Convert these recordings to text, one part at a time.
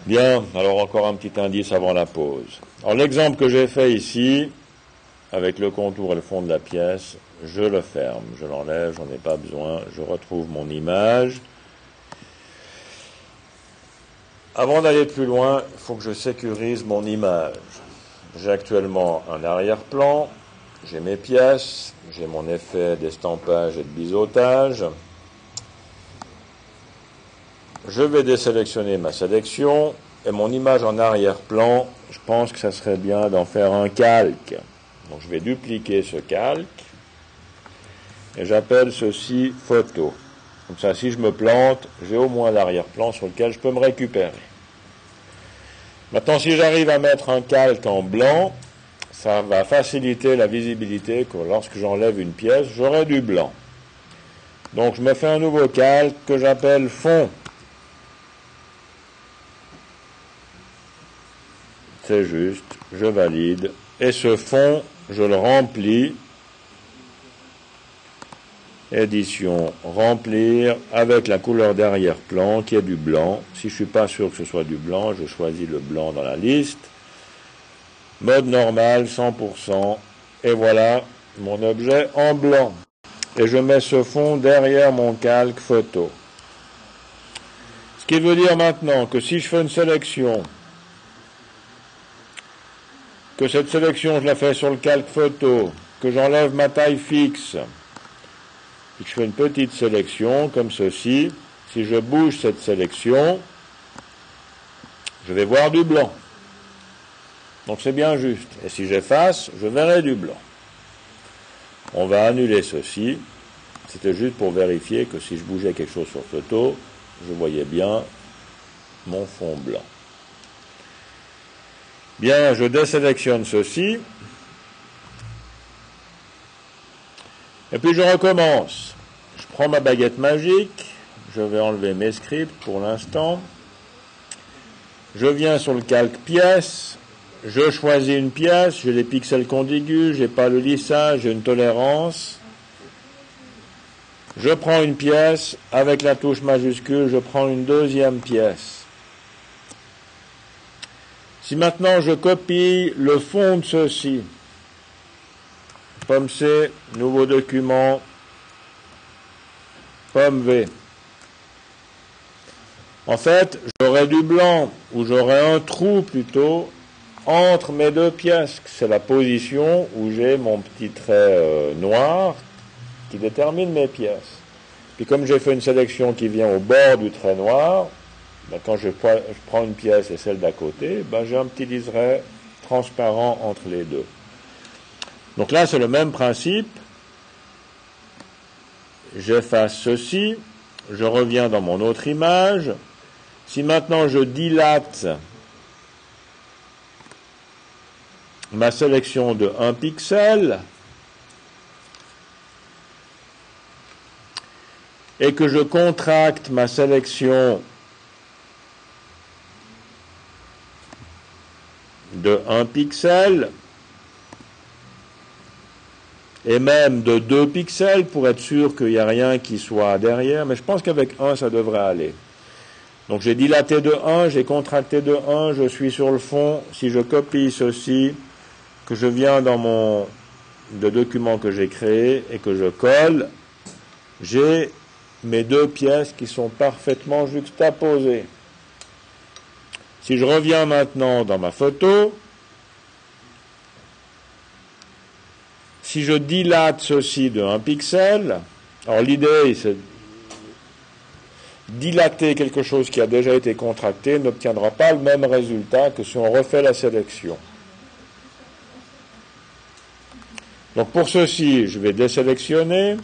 Bien, alors encore un petit indice avant la pause. Alors l'exemple que j'ai fait ici, avec le contour et le fond de la pièce, je le ferme, je l'enlève, j'en ai pas besoin, je retrouve mon image. Avant d'aller plus loin, il faut que je sécurise mon image. J'ai actuellement un arrière-plan, j'ai mes pièces, j'ai mon effet d'estampage et de biseautage. Je vais désélectionner ma sélection et mon image en arrière-plan, je pense que ça serait bien d'en faire un calque. Donc je vais dupliquer ce calque et j'appelle ceci photo. Comme ça, si je me plante, j'ai au moins l'arrière-plan sur lequel je peux me récupérer. Maintenant, si j'arrive à mettre un calque en blanc, ça va faciliter la visibilité que lorsque j'enlève une pièce, j'aurai du blanc. Donc je me fais un nouveau calque que j'appelle fond. C'est juste, je valide. Et ce fond, je le remplis. Édition, remplir avec la couleur d'arrière-plan qui est du blanc. Si je ne suis pas sûr que ce soit du blanc, je choisis le blanc dans la liste. Mode normal, 100%. Et voilà mon objet en blanc. Et je mets ce fond derrière mon calque photo. Ce qui veut dire maintenant que si je fais une sélection, que cette sélection je la fais sur le calque photo, que j'enlève ma taille fixe, et que je fais une petite sélection comme ceci, si je bouge cette sélection, je vais voir du blanc. Donc c'est bien juste. Et si j'efface, je verrai du blanc. On va annuler ceci. C'était juste pour vérifier que si je bougeais quelque chose sur photo, je voyais bien mon fond blanc. Bien, je désélectionne ceci. Et puis je recommence. Je prends ma baguette magique. Je vais enlever mes scripts pour l'instant. Je viens sur le calque pièce. Je choisis une pièce. J'ai les pixels contigus. J'ai pas le lissage. J'ai une tolérance. Je prends une pièce. Avec la touche majuscule, je prends une deuxième pièce. Si maintenant je copie le fond de ceci, pomme C, nouveau document, pomme V. En fait, j'aurai du blanc, ou j'aurai un trou plutôt, entre mes deux pièces. C'est la position où j'ai mon petit trait noir qui détermine mes pièces. Puis comme j'ai fait une sélection qui vient au bord du trait noir, quand je prends une pièce et celle d'à côté, j'ai un petit liseré transparent entre les deux. Donc là, c'est le même principe. J'efface ceci. Je reviens dans mon autre image. Si maintenant je dilate ma sélection de 1 pixel et que je contracte ma sélection de 1 pixel et même de 2 pixels pour être sûr qu'il n'y a rien qui soit derrière, mais je pense qu'avec 1 ça devrait aller. Donc j'ai dilaté de 1, j'ai contracté de 1, je suis sur le fond. Si je copie ceci, que je viens dans mon document que j'ai créé et que je colle, j'ai mes deux pièces qui sont parfaitement juxtaposées. Si je reviens maintenant dans ma photo, si je dilate ceci de 1 pixel, alors l'idée c'est dilater quelque chose qui a déjà été contracté n'obtiendra pas le même résultat que si on refait la sélection. Donc pour ceci, je vais désélectionner,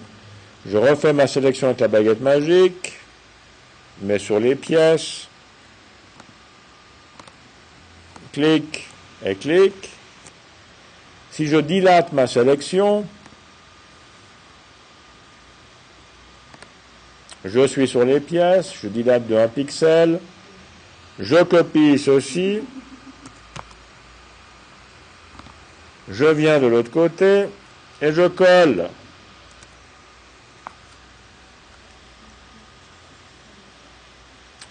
je refais ma sélection avec la baguette magique, mets sur les pièces, clic et clic. Si je dilate ma sélection, je suis sur les pièces, je dilate de 1 pixel, je copie ceci, je viens de l'autre côté et je colle.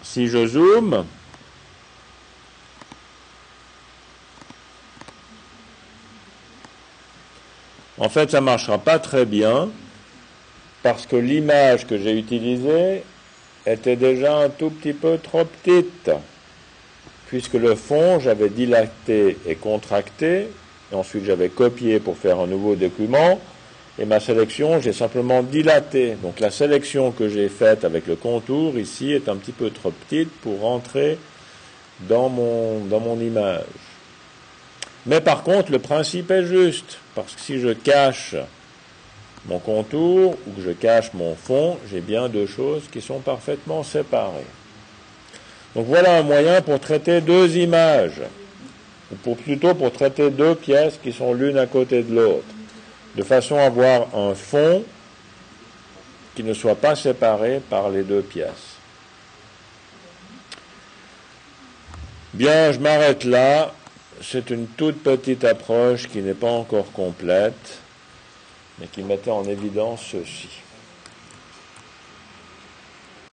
Si je zoome, En fait, ça ne marchera pas très bien parce que l'image que j'ai utilisée était déjà un tout petit peu trop petite, puisque le fond, j'avais dilaté et contracté, et ensuite j'avais copié pour faire un nouveau document, et ma sélection, j'ai simplement dilaté. Donc la sélection que j'ai faite avec le contour ici est un petit peu trop petite pour rentrer dans mon image. Mais par contre, le principe est juste, parce que si je cache mon contour ou que je cache mon fond, j'ai bien deux choses qui sont parfaitement séparées. Donc voilà un moyen pour traiter deux images, ou plutôt pour traiter deux pièces qui sont l'une à côté de l'autre, de façon à avoir un fond qui ne soit pas séparé par les deux pièces. Bien, je m'arrête là. C'est une toute petite approche qui n'est pas encore complète, mais qui mettait en évidence ceci.